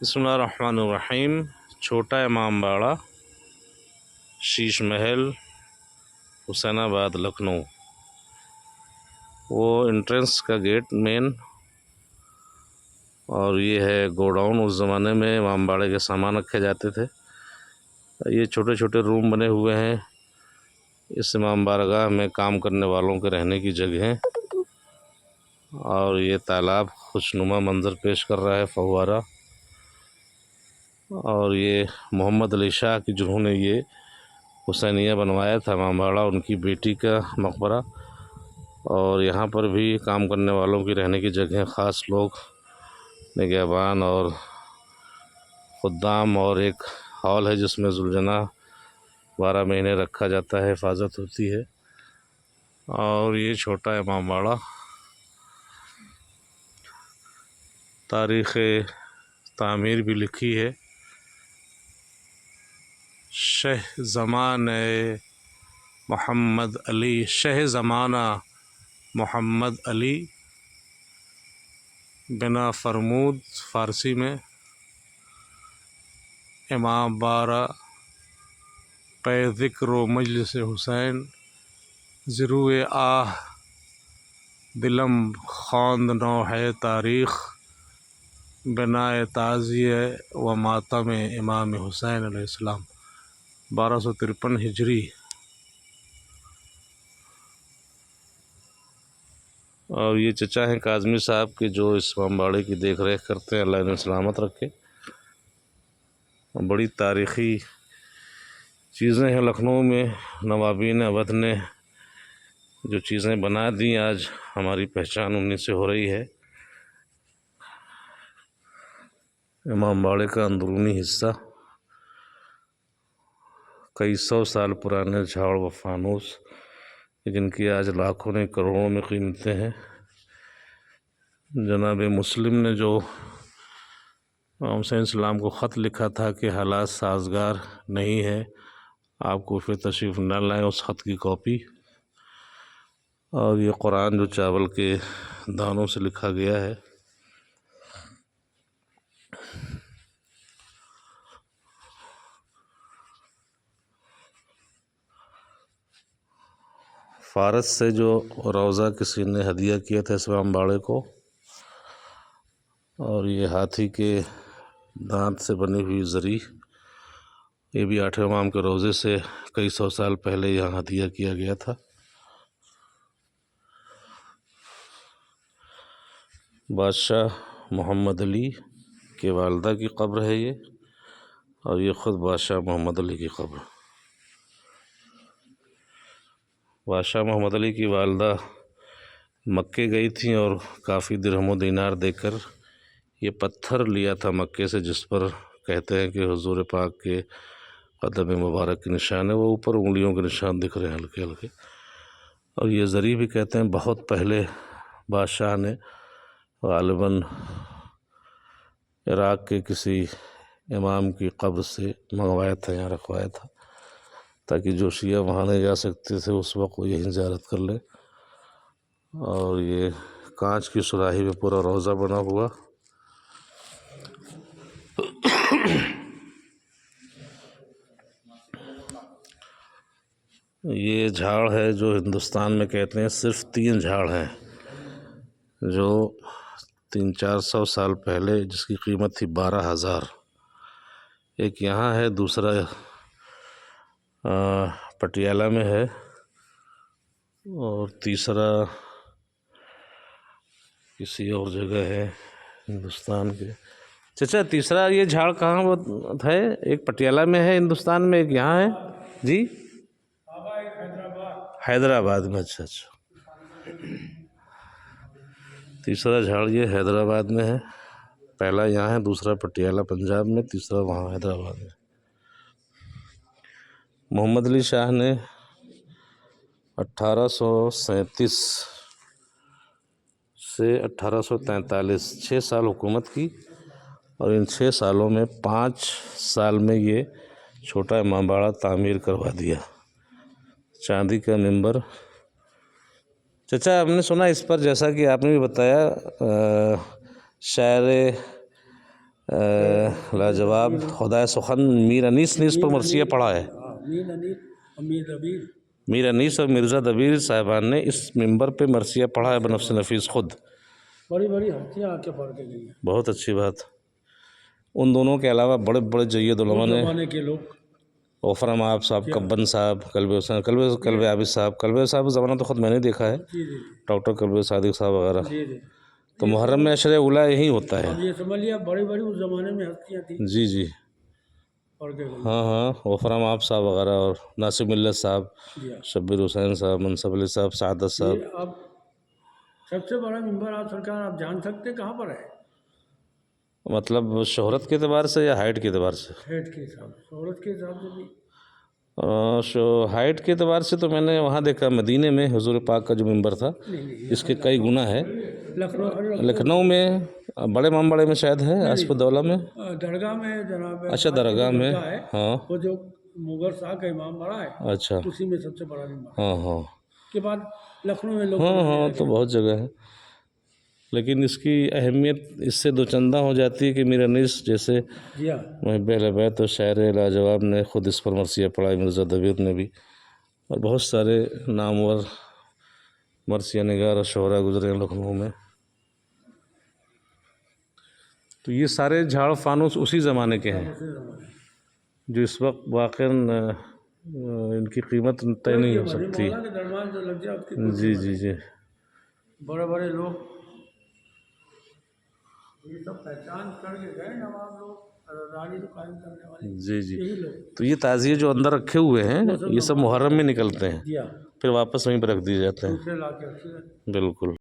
बिस्मिल्लाहिर्रहमानिर्रहीम। छोटा इमाम बाड़ा, शीश महल, हुसैनाबाद, लखनऊ। वो एंट्रेंस का गेट मेन, और ये है गोडाउन। उस ज़माने में इमाम बाड़े के सामान रखे जाते थे। ये छोटे छोटे रूम बने हुए हैं। इस इमाम बारगाह में काम करने वालों के रहने की जगह है। और ये तालाब खुशनुमा मंज़र पेश कर रहा है, फव्वारा। और ये मोहम्मद अली शाह की, जिन्होंने ये हुसैनिया बनवाया था इमाम बाड़ा, उनकी बेटी का मकबरा। और यहाँ पर भी काम करने वालों की रहने की जगह, ख़ास लोग, निगहबान और खुद्दाम, और एक हॉल है जिसमें जुलजना 12 महीने रखा जाता है, हिफाजत होती है। और ये छोटा इमाम बाड़ा तारीख़ तामीर भी लिखी है। शह ज़माना मोहम्मद अली बिना फरमूद, फ़ारसी में। इमाम बाड़ा पे ज़िक्र मजलिस हुसैन, ज़िरुए आह दिलम ख़्वांद नौ है तारीख़, बिनाए ताज़िए व मातम इमाम हुसैन अलैहिस्सलाम। 1253 हिजरी। और ये चचा हैं काज़मी साहब के, जो इस इमाम बाड़े की देख रेख करते हैं। अल्लाह इन्हें सलामत रखे। बड़ी तारीख़ी चीज़ें हैं लखनऊ में। नवाबीन अवध ने जो चीज़ें बना दी, आज हमारी पहचान उन्हीं से हो रही है। इमाम बाड़े का अंदरूनी हिस्सा, कई सौ साल पुराने झाड़ व फानूस, जिनकी आज लाखों ने करोड़ों में कीमतें हैं। जनाब मुस्लिम ने जो हुसैन सलाम को ख़त लिखा था कि हालात साजगार नहीं है, आप कोफ़े तशरीफ़ न लाएं, उस ख़त की कॉपी। और ये कुरान जो चावल के दानों से लिखा गया है। फ़ारस से जो रोज़ा किसी ने हदिया किया था इस इमाम बाड़े को। और ये हाथी के दांत से बनी हुई ज़री, ये भी 8वें इमाम के रोज़े से कई सौ साल पहले यहाँ हदिया किया गया था। बादशाह मोहम्मद अली के वालदा की कब्र है ये, और ये ख़ुद बादशाह मोहम्मद अली की कब्र। बादशाह मोहम्मद अली की वालदा मक्के गई थी और काफ़ी दिरहम दीनार देकर ये पत्थर लिया था मक्के से, जिस पर कहते हैं कि हुजूर पाक के कदम मुबारक के निशान है। वो ऊपर उंगलियों के निशान दिख रहे हैं हल्के हल्के। और ये ज़री भी कहते हैं बहुत पहले बादशाह ने ग़ालिबन इराक़ के किसी इमाम की कब्र से मंगवाया था, यहाँ रखवाया था, ताकि जो शिया वहाँ नहीं जा सकते थे उस वक्त वो यहीं ज़ियारत कर ले। और ये कांच की सुराही में पूरा रोज़ा बना हुआ। ये झाड़ है जो हिंदुस्तान में कहते हैं सिर्फ 3 झाड़ हैं, जो 300-400 साल पहले, जिसकी कीमत थी 12,000। एक यहाँ है, दूसरा पटियाला में है, और तीसरा किसी और जगह है हिंदुस्तान के। चाचा, तीसरा ये झाड़ कहाँ है? एक पटियाला में है हिंदुस्तान में, एक यहाँ है जी, हैदराबाद में। अच्छा अच्छा, तीसरा झाड़ ये हैदराबाद में है। पहला यहाँ है, दूसरा पटियाला पंजाब में, तीसरा वहाँ हैदराबाद में। मोहम्मद अली शाह ने 1837 से 1843 6 साल हुकूमत की। और इन 6 सालों में 5 साल में ये छोटा इमाम बाड़ा तामीर करवा दिया। चांदी का मिंबर। चाचा, हमने सुना इस पर, जैसा कि आपने भी बताया, शायर लाजवाब खुदा सुखन मीर अनीस ने इस पर मरसिया पढ़ा है। मीर अनीस और मिर्ज़ा दबीर साहिबान ने इस मिंबर पे मरसिया पढ़ा है बनफ्स नफीस खुद। बड़ी बड़ी हस्तियाँ आके पढ़ के गई हैं। बहुत अच्छी बात। उन दोनों के अलावा बड़े बड़े जय्यद उलमा ने, ज़माने के लोग, गफर माब साहब, कब्बन साहब, कल्बे आबिद साहब। कल्बे साहब का ज़माना तो ख़ुद मैंने देखा है, जी जी डॉक्टर कल्बे सादिक साहब वगैरह। जी जी। तो मुहर्रम में अशरे उला यही होता है। अब ये समझ लिया बड़ी बड़ी उस ज़माने में हस्तियाँ थी, जी जी, पढ़ के गई। हाँ हाँ, गफर माब साहब वगैरह और नासिर मिल्लत साहब, जी हाँ। शब्बीर हुसैन साहब, मनसब अली साहब, सादत ये साहब। अब सबसे बड़ा मिंबर आप सरकार आप जान सकते हैं कहाँ पर है? मतलब शोहरत के अतबार से या हाइट के अतबार से? हेड के हिसाब से, औरत के हिसाब से भी। हाइट के अतबार से तो मैंने वहाँ देखा मदीने में हुजूर पाक का जो मिंबर था, इसके कई गुना है। लखनऊ लखनऊ में बड़े मामबड़े में शायद है, आसफदौला में। दरगाह में जनाब अच्छा, दरगाह में, है, हाँ। वो जो मुगल शाह का इमाम बड़ा है, अच्छा, उसी में सबसे बड़ा मिंबर। हाँ हाँ के बाद लखनऊ में लोग हाँ हाँ, तो बहुत जगह है, लेकिन इसकी अहमियत इससे दो चंदा हो जाती है कि मीर अनीस जैसे जी हाँ। महबूब बैत और शायर लाजवाब ने खुद इस पर मरसिया पढ़ा, मिर्ज़ा दबीर ने भी, और बहुत सारे नामवर मरसिया निगार और शोहरा गुजरे हैं लखनऊ में। तो ये सारे झाड़ फानूस उसी ज़माने के हैं जो इस वक्त वाक़ई इनकी कीमत तय नहीं हो सकती। मौला के दरबार जो लग जाए उसकी जी जी जी, बड़े बड़े लोग ये सब पहचान करके गए नवाब लोग, रानी को कायम करने वाले जी जी। यही लोग। तो ये ताज़िए जो अंदर रखे हुए हैं ये सब मुहर्रम में निकलते हैं, जी हाँ, फिर वापस वहीं पर रख दिए जाते हैं। दूसरे ला के रखी है। बिल्कुल।